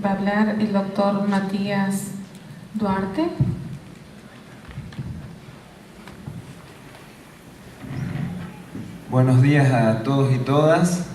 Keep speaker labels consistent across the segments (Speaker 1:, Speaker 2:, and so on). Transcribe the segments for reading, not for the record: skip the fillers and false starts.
Speaker 1: va a hablar el doctor Matías Duarte.
Speaker 2: Buenos días a todos y todas.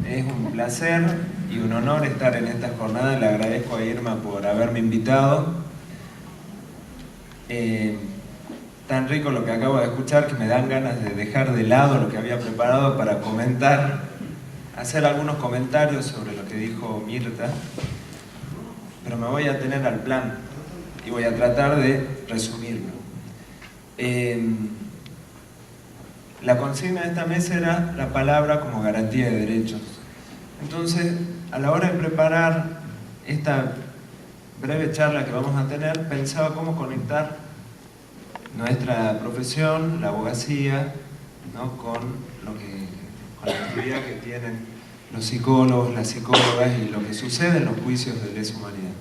Speaker 2: Es un placer y un honor estar en esta jornada. Le agradezco a Irma por haberme invitado. Tan rico lo que acabo de escuchar que me dan ganas de dejar de lado lo que había preparado para comentar, hacer algunos comentarios sobre lo que dijo Mirta, pero me voy a atener al plan y voy a tratar de resumirlo. La consigna de esta mesa era la palabra como garantía de derechos. Entonces, a la hora de preparar esta breve charla que vamos a tener, pensaba cómo conectar nuestra profesión, la abogacía, ¿no?, con la actividad que tienen los psicólogos, las psicólogas y lo que sucede en los juicios de lesa humanidad.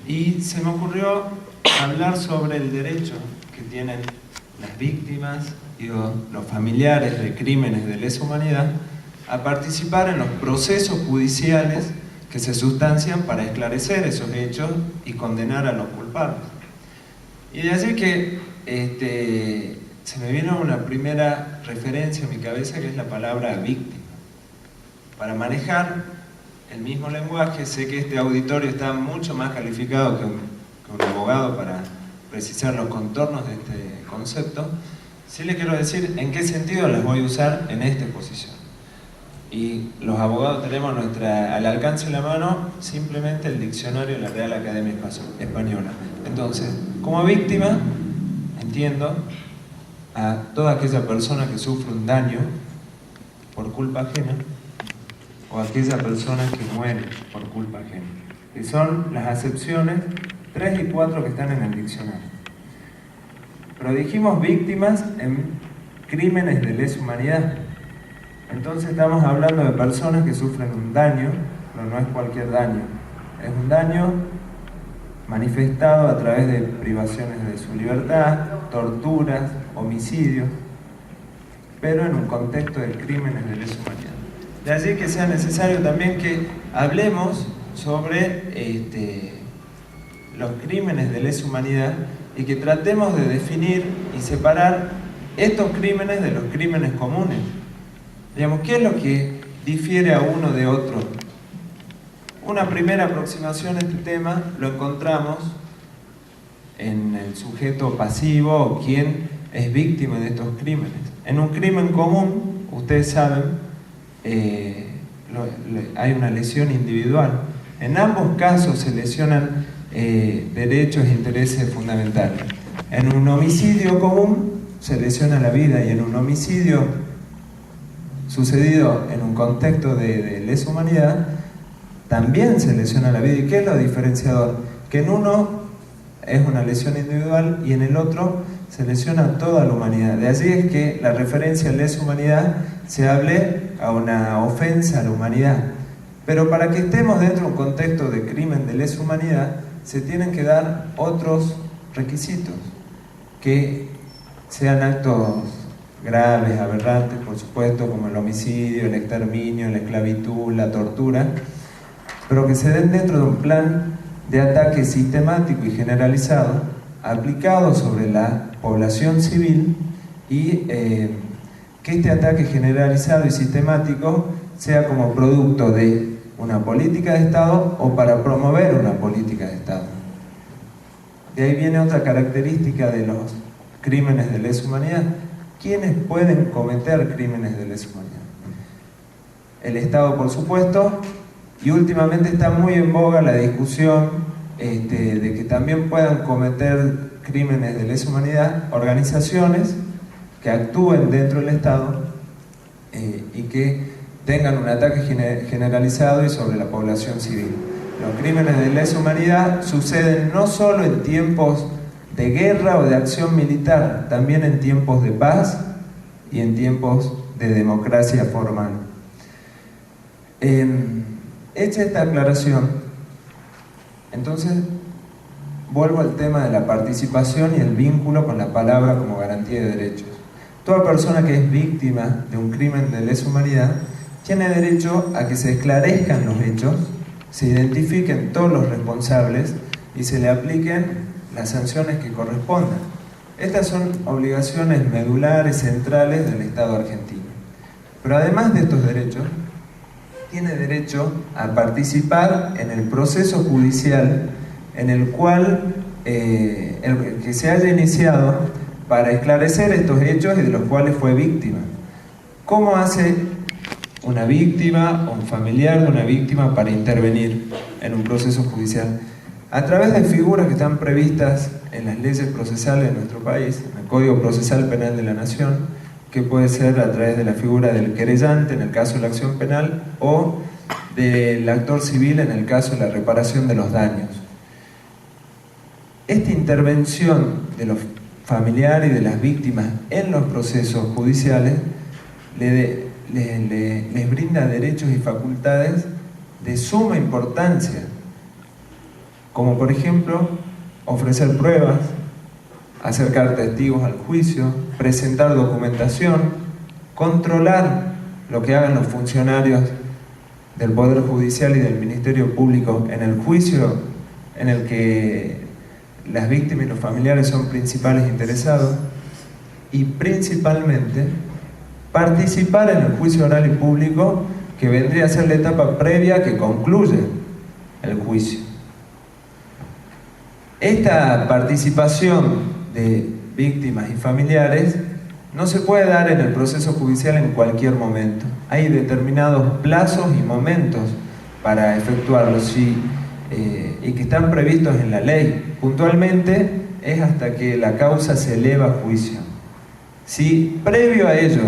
Speaker 2: Y se me ocurrió hablar sobre el derecho que tienen las víctimas y los familiares de crímenes de lesa humanidad a participar en los procesos judiciales que se sustancian para esclarecer esos hechos y condenar a los culpables. Y de allí que se me vino una primera referencia en mi cabeza, que es la palabra víctima. Para manejar el mismo lenguaje, sé que este auditorio está mucho más calificado que un abogado para precisar los contornos de este concepto. Sí les quiero decir en qué sentido las voy a usar en esta exposición. Y los abogados tenemos al alcance de la mano simplemente el diccionario de la Real Academia Española. Entonces, como víctima, entiendo a toda aquella persona que sufre un daño por culpa ajena o aquella persona que muere por culpa ajena, que son las acepciones 3 y 4 que están en el diccionario. Pero dijimos víctimas en crímenes de lesa humanidad. Entonces estamos hablando de personas que sufren un daño, pero no es cualquier daño. Es un daño manifestado a través de privaciones de su libertad, torturas, homicidios, pero en un contexto de crímenes de lesa humanidad. De allí que sea necesario también que hablemos sobre los crímenes de lesa humanidad y que tratemos de definir y separar estos crímenes de los crímenes comunes. Digamos, ¿qué es lo que difiere a uno de otro? Una primera aproximación a este tema lo encontramos en el sujeto pasivo o quien es víctima de estos crímenes. En un crimen común, ustedes saben, hay una lesión individual. En ambos casos se lesionan derechos e intereses fundamentales. En un homicidio común se lesiona la vida y en un homicidio sucedido en un contexto de lesa humanidad también se lesiona la vida. ¿Y qué es lo diferenciador? Que en uno es una lesión individual y en el otro se lesiona toda la humanidad. De allí es que la referencia a lesa humanidad se hable a una ofensa a la humanidad. Pero para que estemos dentro de un contexto de crimen de lesa humanidad se tienen que dar otros requisitos, que sean actos graves, aberrantes, por supuesto, como el homicidio, el exterminio, la esclavitud, la tortura, pero que se den dentro de un plan de ataque sistemático y generalizado aplicado sobre la población civil y que este ataque generalizado y sistemático sea como producto de una política de Estado o para promover una política de Estado. De ahí viene otra característica de los crímenes de lesa humanidad. ¿Quiénes pueden cometer crímenes de lesa humanidad? El Estado, por supuesto, y últimamente está muy en boga la discusión de que también puedan cometer crímenes de lesa humanidad organizaciones que actúen dentro del Estado y que tengan un ataque generalizado y sobre la población civil. Los crímenes de lesa humanidad suceden no solo en tiempos de guerra o de acción militar, también en tiempos de paz y en tiempos de democracia formal. Hecha esta aclaración, entonces vuelvo al tema de la participación y el vínculo con la palabra como garantía de derechos. Toda persona que es víctima de un crimen de lesa humanidad tiene derecho a que se esclarezcan los hechos se identifiquen todos los responsables y se le apliquen las sanciones que correspondan. Estas son obligaciones medulares, centrales del Estado argentino. Pero además de estos derechos, tiene derecho a participar en el proceso judicial en el cual que se haya iniciado para esclarecer estos hechos y de los cuales fue víctima. ¿Cómo hace una víctima o un familiar de una víctima para intervenir en un proceso judicial? A través de figuras que están previstas en las leyes procesales de nuestro país, en el Código Procesal Penal de la Nación, que puede ser a través de la figura del querellante en el caso de la acción penal o del actor civil en el caso de la reparación de los daños. Esta intervención de los familiares y de las víctimas en los procesos judiciales les brinda derechos y facultades de suma importancia, como por ejemplo ofrecer pruebas, acercar testigos al juicio, presentar documentación, controlar lo que hagan los funcionarios del Poder Judicial y del Ministerio Público en el juicio en el que las víctimas y los familiares son principales interesados, y principalmente participar en el juicio oral y público, que vendría a ser la etapa previa que concluye el juicio. Esta participación de víctimas y familiares no se puede dar en el proceso judicial en cualquier momento. Hay determinados plazos y momentos para efectuarlos y que están previstos en la ley. Puntualmente es hasta que la causa se eleva a juicio. Si previo a ello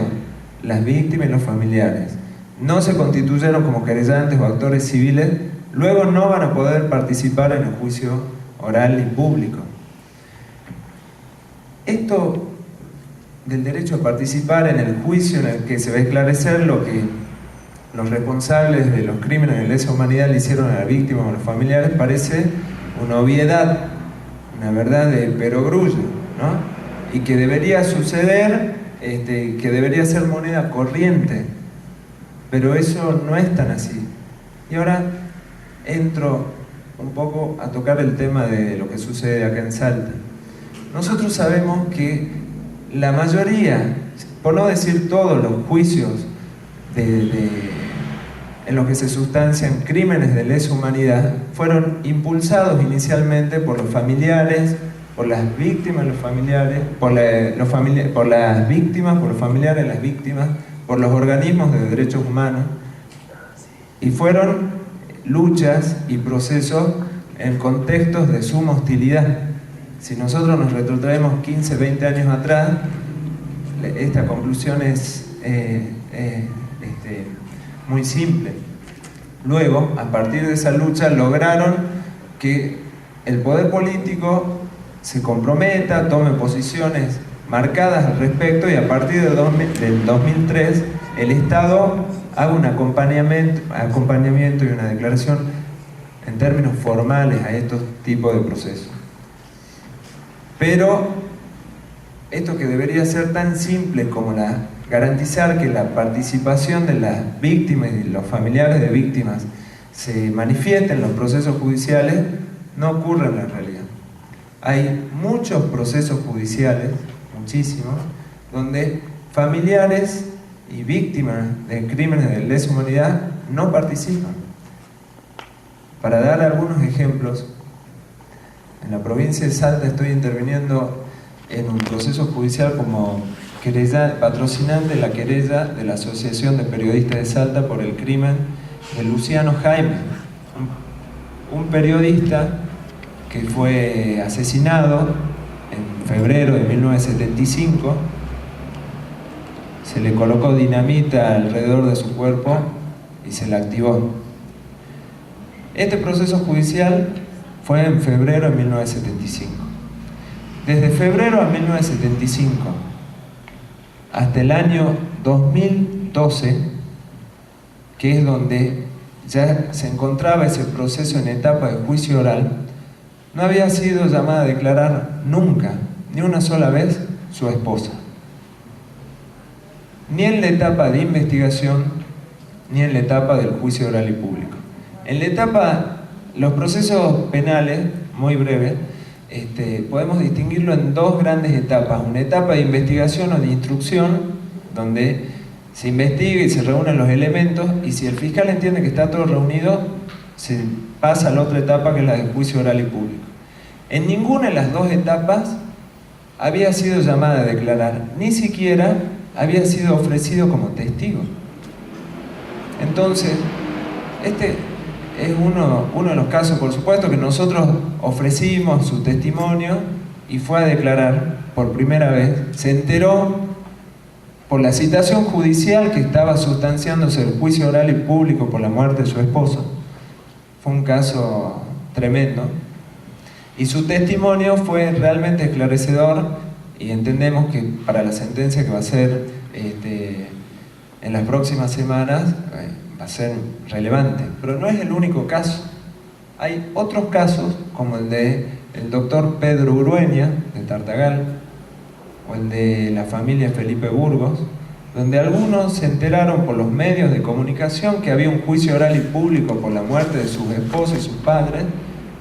Speaker 2: las víctimas y los familiares no se constituyeron como querellantes o actores civiles, luego no van a poder participar en el juicio oral y público. Esto del derecho a participar en el juicio en el que se va a esclarecer lo que los responsables de los crímenes de lesa humanidad le hicieron a la víctima o a los familiares parece una obviedad, una verdad de perogrullo, ¿no? Y que debería suceder, que debería ser moneda corriente, pero eso no es tan así. Y ahora entro un poco a tocar el tema de lo que sucede acá en Salta. Nosotros sabemos que la mayoría, por no decir todos los juicios en los que se sustancian crímenes de lesa humanidad, fueron impulsados inicialmente por los familiares, por las víctimas, los familiares, por las víctimas, por los familiares, las víctimas, por los organismos de derechos humanos, y fueron luchas y procesos en contextos de suma hostilidad. Si nosotros nos retrotraemos 15, 20 años atrás, esta conclusión es muy simple. Luego, a partir de esa lucha, lograron que el poder político se comprometa, tome posiciones marcadas al respecto, y a partir del 2003 el Estado haga un acompañamiento y una declaración en términos formales a estos tipos de procesos. Pero esto que debería ser tan simple como garantizar que la participación de las víctimas y los familiares de víctimas se manifieste en los procesos judiciales, no ocurre en la realidad. Hay muchos procesos judiciales, muchísimos, donde familiares y víctimas de crímenes de lesa humanidad no participan. Para dar algunos ejemplos, en la provincia de Salta estoy interviniendo en un proceso judicial como patrocinante de la querella de la Asociación de Periodistas de Salta por el crimen de Luciano Jaime, un periodista que fue asesinado en febrero de 1975. Se le colocó dinamita alrededor de su cuerpo y se la activó. Este proceso judicial fue en febrero de 1975. Desde febrero de 1975 hasta el año 2012, que es donde ya se encontraba ese proceso en etapa de juicio oral, no había sido llamada a declarar nunca, ni una sola vez, su esposa. Ni en la etapa de investigación, ni en la etapa del juicio oral y público. En la etapa, los procesos penales, muy breves, podemos distinguirlo en dos grandes etapas. Una etapa de investigación o de instrucción, donde se investiga y se reúnen los elementos, y si el fiscal entiende que está todo reunido, se pasa a la otra etapa, que es la de juicio oral y público. En ninguna de las dos etapas había sido llamada a declarar, ni siquiera había sido ofrecido como testigo. Entonces, este es uno de los casos, por supuesto, que nosotros ofrecimos su testimonio y fue a declarar por primera vez. Se enteró por la citación judicial que estaba sustanciándose el juicio oral y público por la muerte de su esposo. Fue un caso tremendo. Y su testimonio fue realmente esclarecedor, y entendemos que para la sentencia que va a ser en las próximas semanas va a ser relevante. Pero no es el único caso. Hay otros casos, como el del doctor Pedro Urueña, de Tartagal, o el de la familia Felipe Burgos, donde algunos se enteraron por los medios de comunicación que había un juicio oral y público por la muerte de sus esposas y sus padres,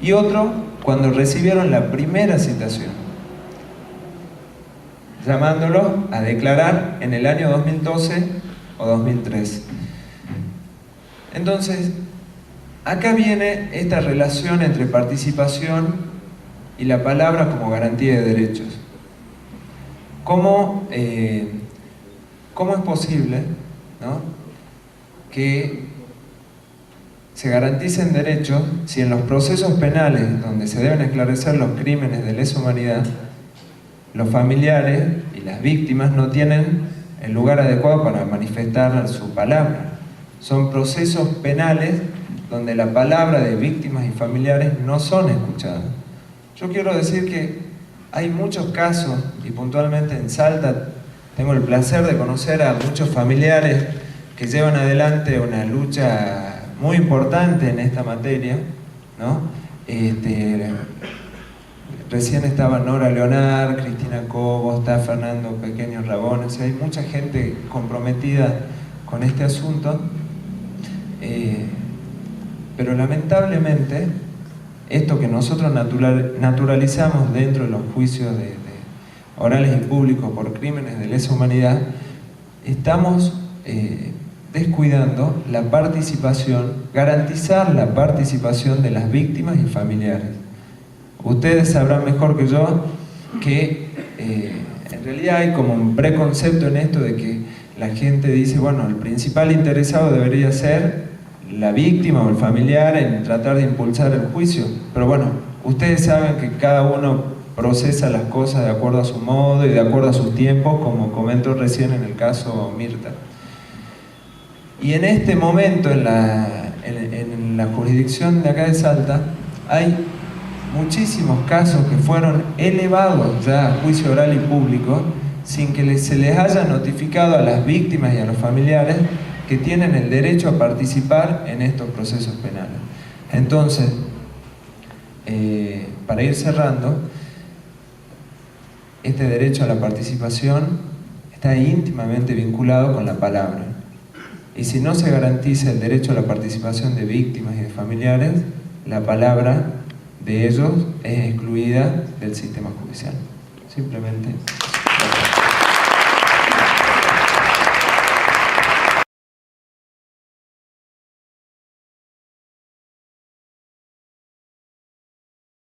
Speaker 2: y otros cuando recibieron la primera citación, llamándolos a declarar en el año 2012 o 2013. Entonces, acá viene esta relación entre participación y la palabra como garantía de derechos. ¿Cómo es posible, ¿no?, que se garanticen derechos si en los procesos penales donde se deben esclarecer los crímenes de lesa humanidad, los familiares y las víctimas no tienen el lugar adecuado para manifestar su palabra? Son procesos penales donde la palabra de víctimas y familiares no son escuchadas. Yo quiero decir que hay muchos casos, y puntualmente en Salta tengo el placer de conocer a muchos familiares que llevan adelante una lucha muy importante en esta materia, ¿no? Recién estaba Nora Leonar, Cristina Cobos, está Fernando Pequeño Rabón, o sea, hay mucha gente comprometida con este asunto, pero lamentablemente esto que nosotros naturalizamos dentro de los juicios orales y públicos por crímenes de lesa humanidad, estamos descuidando la participación, garantizar la participación de las víctimas y familiares. Ustedes sabrán mejor que yo que en realidad hay como un preconcepto en esto de que la gente dice, bueno, el principal interesado debería ser la víctima o el familiar en tratar de impulsar el juicio. Pero bueno, ustedes saben que cada uno procesa las cosas de acuerdo a su modo y de acuerdo a sus tiempos, como comentó recién en el caso Mirta. Y en este momento, en la jurisdicción de acá de Salta, hay muchísimos casos que fueron elevados ya a juicio oral y público sin que se les haya notificado a las víctimas y a los familiares que tienen el derecho a participar en estos procesos penales. Entonces, para ir cerrando, este derecho a la participación está íntimamente vinculado con la palabra. Y si no se garantiza el derecho a la participación de víctimas y de familiares, la palabra de ellos es excluida del sistema judicial. Simplemente